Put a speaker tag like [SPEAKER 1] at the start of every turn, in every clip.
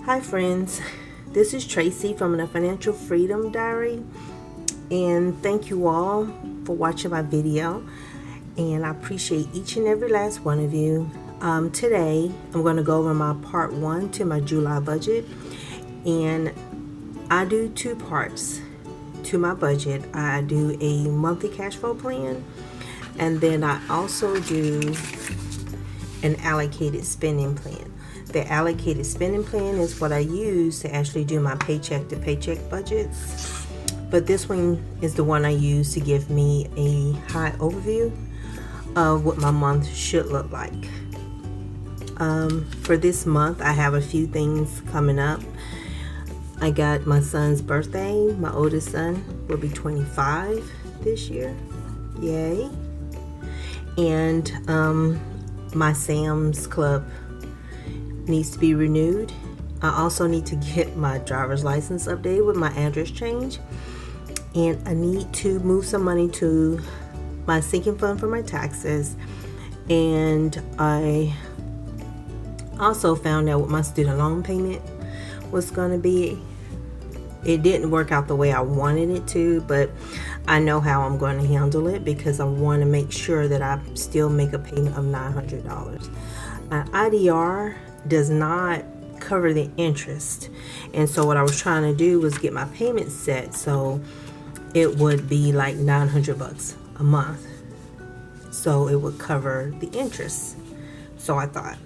[SPEAKER 1] Hi friends, this is Tracy from the Financial Freedom Diary, and thank you all for watching my video, and I appreciate each and every last one of you. Today I'm going to go over my part 1 to my July budget, and I do 2 parts to my budget. I do a monthly cash flow plan, and then I also do an allocated spending plan. The allocated spending plan is what I use to actually do my paycheck to paycheck budgets. But this one is the one I use to give me a high overview of what my month should look like. For this month, I have a few things coming up. I got my son's birthday. My oldest son will be 25 this year. Yay. And my Sam's Club needs to be renewed. I also need to get my driver's license updated with my address change, and I need to move some money to my sinking fund for my taxes. And I also found out what my student loan payment was going to be. It didn't work out the way I wanted it to, but I know how I'm going to handle it because I want to make sure that I still make a payment of $900. IDR does not cover the interest, and so what I was trying to do was get my payment set so it would be like $900 a month, so it would cover the interest. So I thought,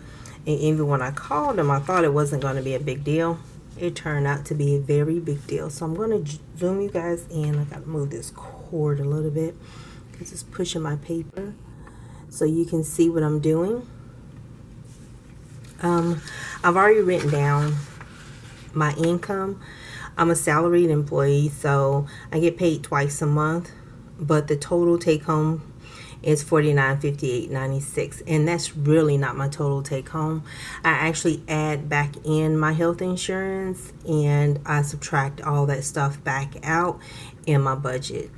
[SPEAKER 1] and even when I called them, I thought it wasn't going to be a big deal. It turned out to be a very big deal. So I'm going to zoom you guys in. I got to move this cord a little bit because it's pushing my paper so you can see what I'm doing. I've already written down my income. I'm a salaried employee, so I get paid twice a month, but the total take home is $49.58.96, and that's really not my total take home. I actually add back in my health insurance and I subtract all that stuff back out in my budget.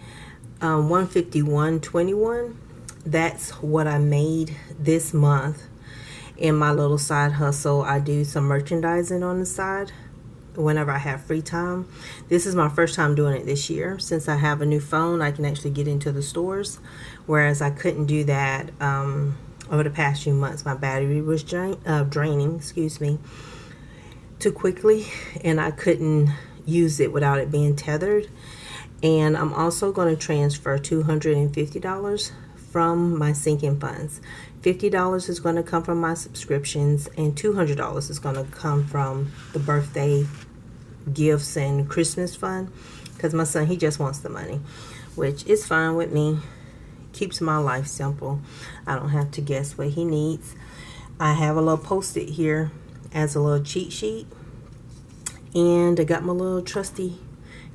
[SPEAKER 1] $151.21, that's what I made this month. In my little side hustle, I do some merchandising on the side whenever I have free time. This is my first time doing it this year. Since I have a new phone, I can actually get into the stores, whereas I couldn't do that over the past few months. My battery was draining, too quickly, and I couldn't use it without it being tethered. And I'm also going to transfer $250 from my sinking funds. $50 is going to come from my subscriptions, and $200 is going to come from the birthday gifts and Christmas fund, because my son, he just wants the money, which is fine with me. Keeps my life simple. I don't have to guess what he needs. I have a little post-it here as a little cheat sheet, and I got my little trusty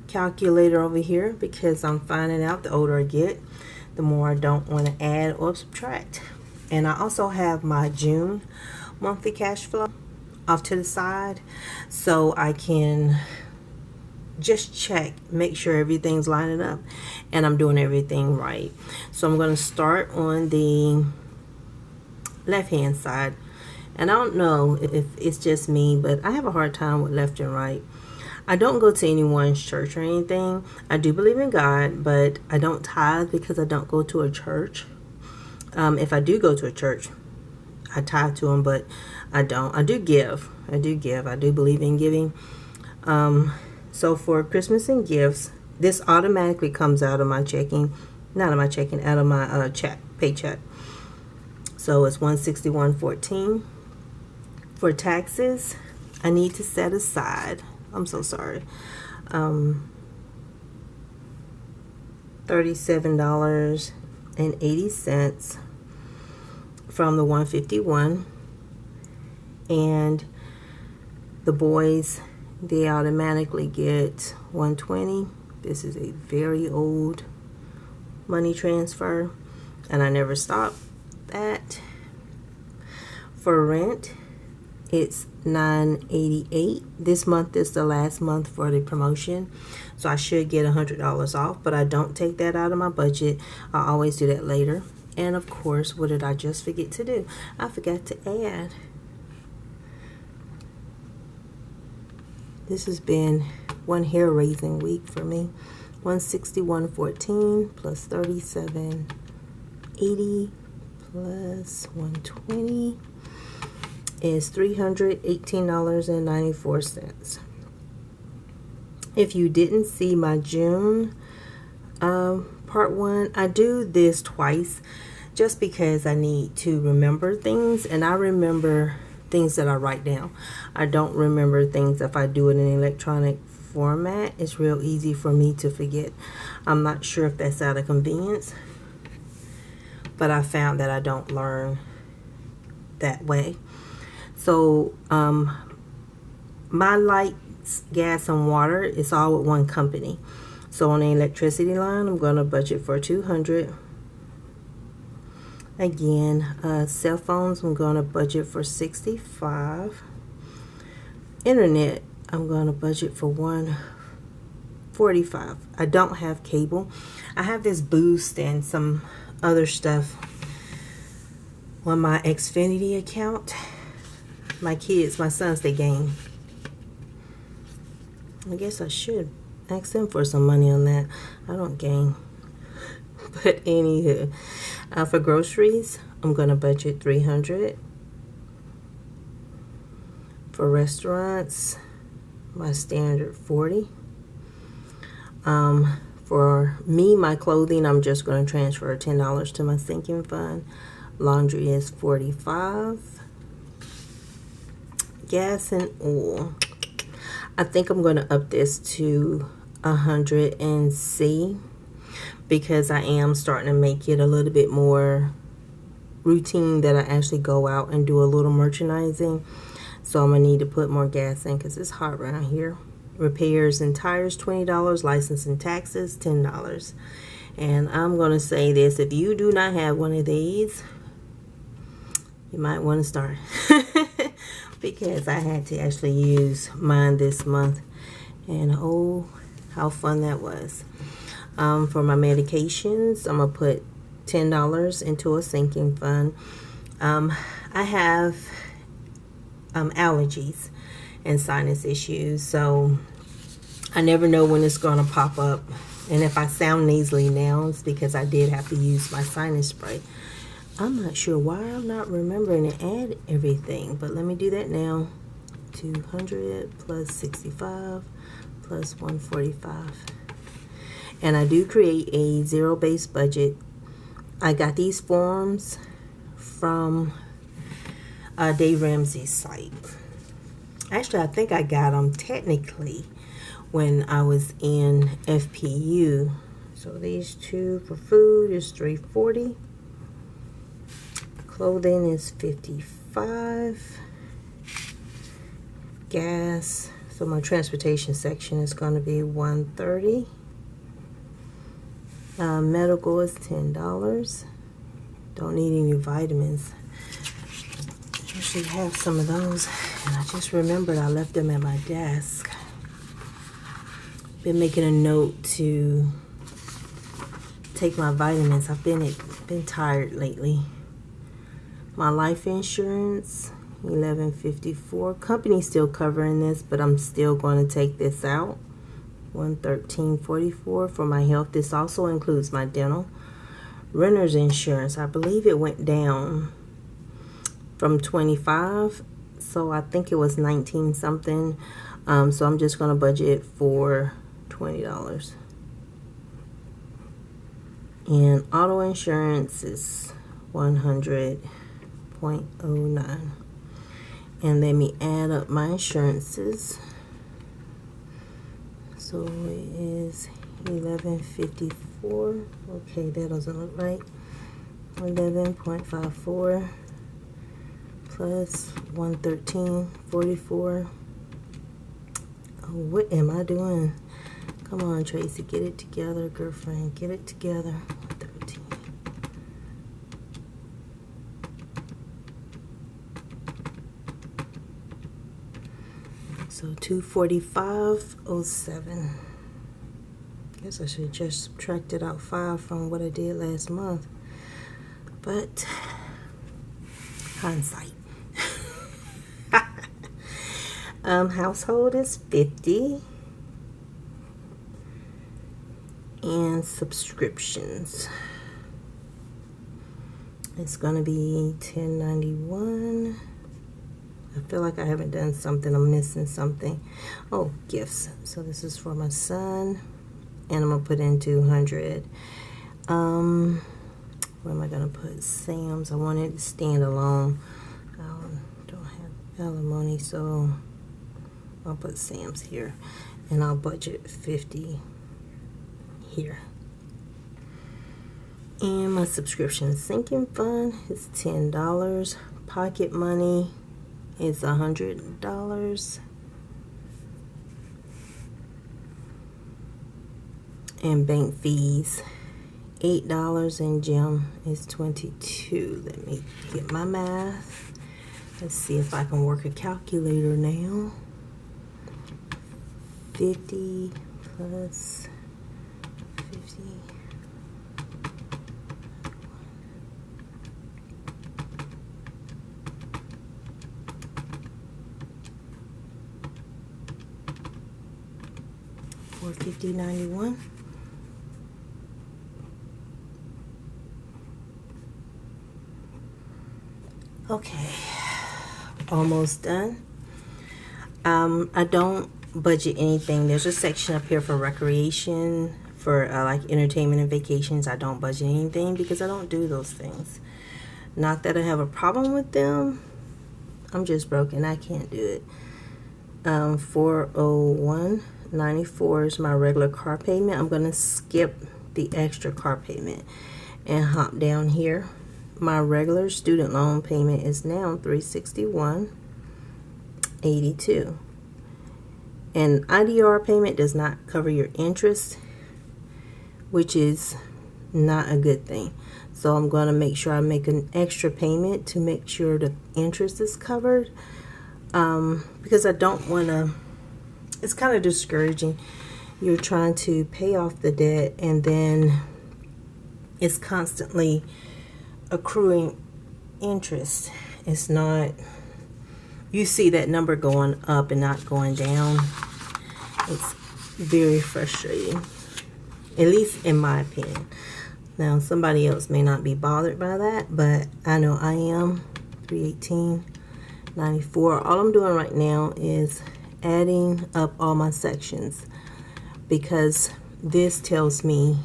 [SPEAKER 1] calculator over here because I'm finding out the older I get, the more I don't want to add or subtract. And I also have my June monthly cash flow off to the side, so I can just check, make sure everything's lining up and I'm doing everything right. So I'm going to start on the left hand side, and I don't know if it's just me, but I have a hard time with left and right. I don't go to anyone's church or anything. I do believe in God, but I don't tithe because I don't go to a church. If I do go to a church, I tithe to them, but I don't. I do give. I do believe in giving. So for Christmas and gifts, this automatically comes out of my checking, not of my checking, out of my paycheck. So it's $161.14. For taxes, I need to set aside, I'm so sorry, $37.80 from the 151, and the boys, they automatically get 120. This is a very old money transfer, and I never stop that. For rent, it's $9.88. This month is the last month for the promotion, so I should get $100 off, but I don't take that out of my budget. I always do that later. And of course, what did I just forget to do? I forgot to add This has been one hair-raising week for me. 161.14 plus 37.80 plus 120 is $318.94. If you didn't see my June part 1, I do this twice just because I need to remember things, and I remember things that I write down. I don't remember things if I do it in electronic format. It's real easy for me to forget. I'm not sure if that's out of convenience, but I found that I don't learn that way. So my lights, gas, and water is all with one company. So on the electricity line, I'm going to budget for $200. Again, cell phones, I'm going to budget for $65. Internet, I'm going to budget for $145. I don't have cable. I have this Boost and some other stuff on my Xfinity account. My sons, they game. I guess I should ask them for some money on that. I don't game. But anywho, for groceries, I'm going to budget $300. For restaurants, my standard $40. For me, my clothing, I'm just going to transfer $10 to my sinking fund. Laundry is $45. Gas and oil, I think I'm going to up this to $100 and see, because I am starting to make it a little bit more routine that I actually go out and do a little merchandising. So I'm going to need to put more gas in because it's hot around here. Repairs and tires, $20. License and taxes, $10. And I'm going to say this, if you do not have one of these, you might want to start. Because I had to actually use mine this month. And oh, how fun that was. For my medications, I'm going to put $10 into a sinking fund. I have allergies and sinus issues, so I never know when it's going to pop up. And if I sound nasally now, it's because I did have to use my sinus spray. I'm not sure why I'm not remembering to add everything, but let me do that now. 200 plus 65 plus 145. And I do create a zero-based budget. I got these forms from Dave Ramsey's site. Actually, I think I got them technically when I was in FPU. So these two for food is $340. Clothing is $55. Gas, so my transportation section is going to be $130. Medical is $10. Don't need any vitamins. I usually have some of those, and I just remembered I left them at my desk. Been making a note to take my vitamins. I've been tired lately. My life insurance, $11.54. Company's still covering this, but I'm still going to take this out. $113.44 for my health. This also includes my dental. Renter's insurance, I believe it went down from 25, so I think it was 19 something. So I'm just going to budget for $20. And auto insurance is $100.09. And let me add up my insurances. So it is $11.54. Okay, that doesn't look right. 11.54 plus 113.44. Oh, what am I doing? Come on, Tracy, get it together, girlfriend. Get it together. 113. So 245.07. Guess I should just subtracted out 5 from what I did last month. But hindsight. Household is 50. And subscriptions, it's gonna be $10.91. I feel like I haven't done something. I'm missing something. Oh, gifts. So this is for my son, and I'm gonna put in 200. Where am I gonna put? Sam's. I want it to stand alone. I don't have alimony, so I'll put Sam's here, and I'll budget 50 here. And my subscription sinking fund is $10. Pocket money is $100. And bank fees $8, and gym is $22. Let me get my math. Let's see if I can work a calculator now. 50 plus 50. $450.91. Okay, almost done. I don't budget anything. There's a section up here for recreation, for like entertainment and vacations. I don't budget anything because I don't do those things. Not that I have a problem with them. I'm just broken. I can't do it. $401.94 is my regular car payment. I'm gonna skip the extra car payment and hop down here. My regular student loan payment is now $361.82. And IDR payment does not cover your interest, which is not a good thing. So I'm going to make sure I make an extra payment to make sure the interest is covered, because I don't want to, it's kind of discouraging. You're trying to pay off the debt and then it's constantly accruing interest. It's not, you see that number going up and not going down. It's very frustrating, at least in my opinion. Now somebody else may not be bothered by that, but I know I am. $318.94. All I'm doing right now is adding up all my sections, because this tells me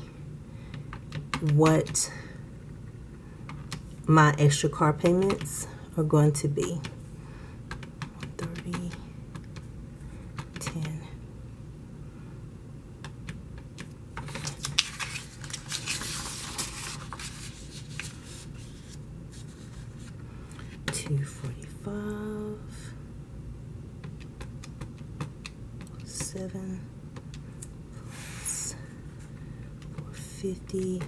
[SPEAKER 1] what my extra car payments are going to be. 30, 10. $245, 7 plus 450,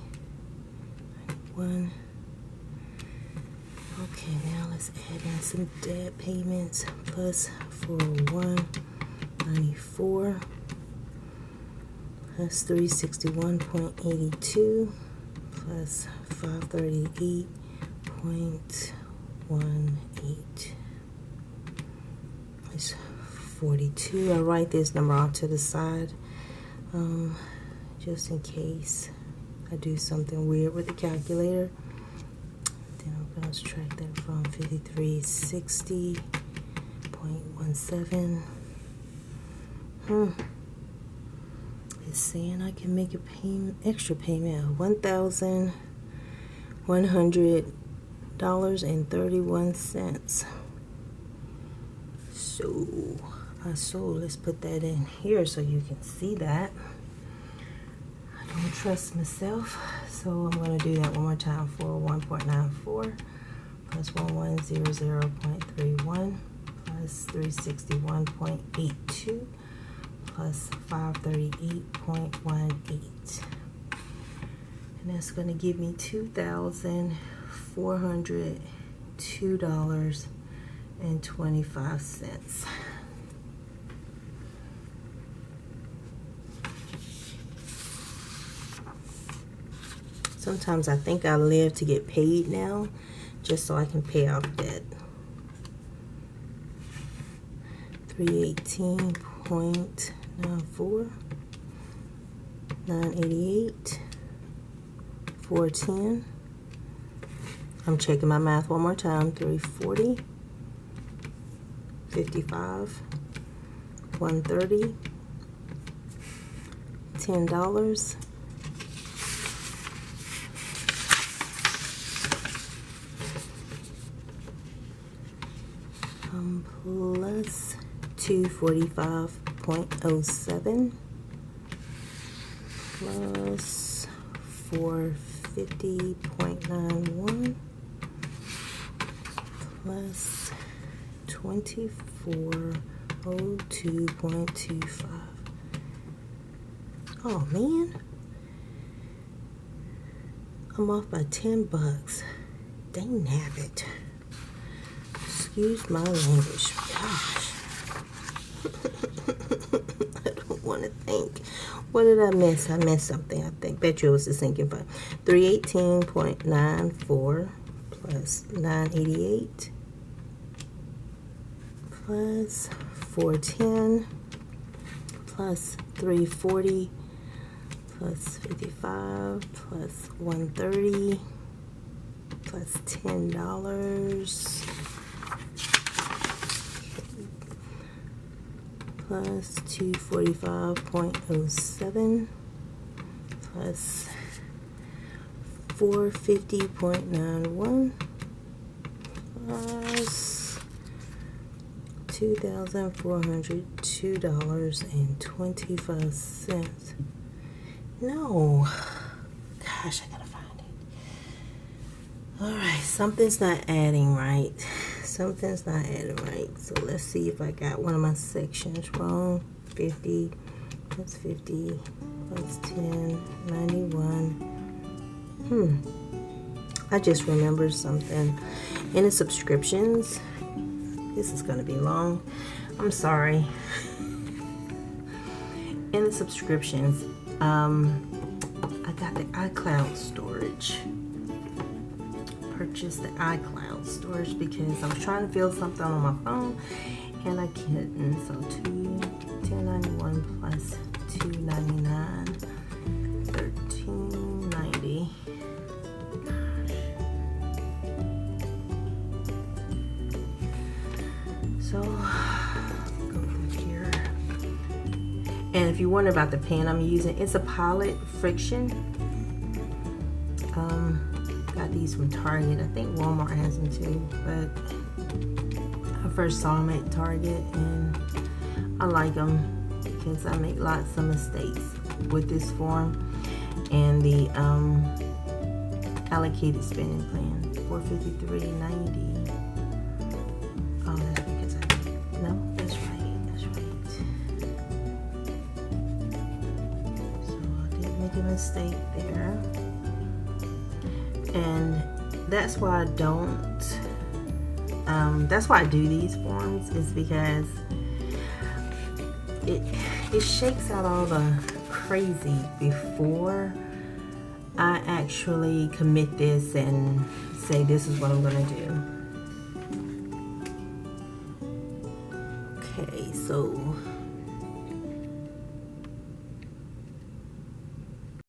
[SPEAKER 1] 91. Okay, now let's add in some debt payments. Plus 401.94 plus 361.82 plus 538.18 is 42. I write this number off to the side, just in case I do something weird with the calculator. Then I'm going to subtract that from 5360.17. It's saying I can make a extra payment of $1,100.31. So let's put that in here so you can see that. I don't trust myself, so I'm going to do that one more time. 401.94 plus 1100.31 plus 361.82 plus 538.18, and that's going to give me $2,402.25. Sometimes I think I live to get paid now, just so I can pay off debt. 318.94, 988, 410. I'm checking my math one more time. 340, 55, 130, $10. Plus 245.07 plus 450.91 plus 2402.25. Oh man, I'm off by $10. Dang nabbit. Excuse my language. Gosh. I don't want to think. What did I miss? I missed something, I think. Bet you it was the sinking fund. 318.94 plus 988 plus 410 plus 340 plus 55 plus 130 plus $10 plus 245.07 plus 450.91 plus $2,402.25. No. Gosh, I gotta find it. Alright, something's not adding right. Something's not adding right. So let's see if I got one of my sections wrong. 50 plus 50 plus 10, 91. I just remembered something. In the subscriptions, this is going to be long. I'm sorry. In the subscriptions, I got the iCloud storage. Purchased the iCloud storage because I was trying to fill something on my phone and I couldn't. So 1091 plus 299, 1390. So go through here. And if you wonder about the pen I'm using, it's a Pilot Friction. Got these from Target. I think Walmart has them too, but I first saw them at Target and I like them because I make lots of mistakes with this form and the allocated spending plan. $453.90. Oh, that's because no, that's right. So I did make a mistake there. And that's why I don't, that's why I do these forms, is because it shakes out all the crazy before I actually commit this and say this is what I'm going to do. Okay, so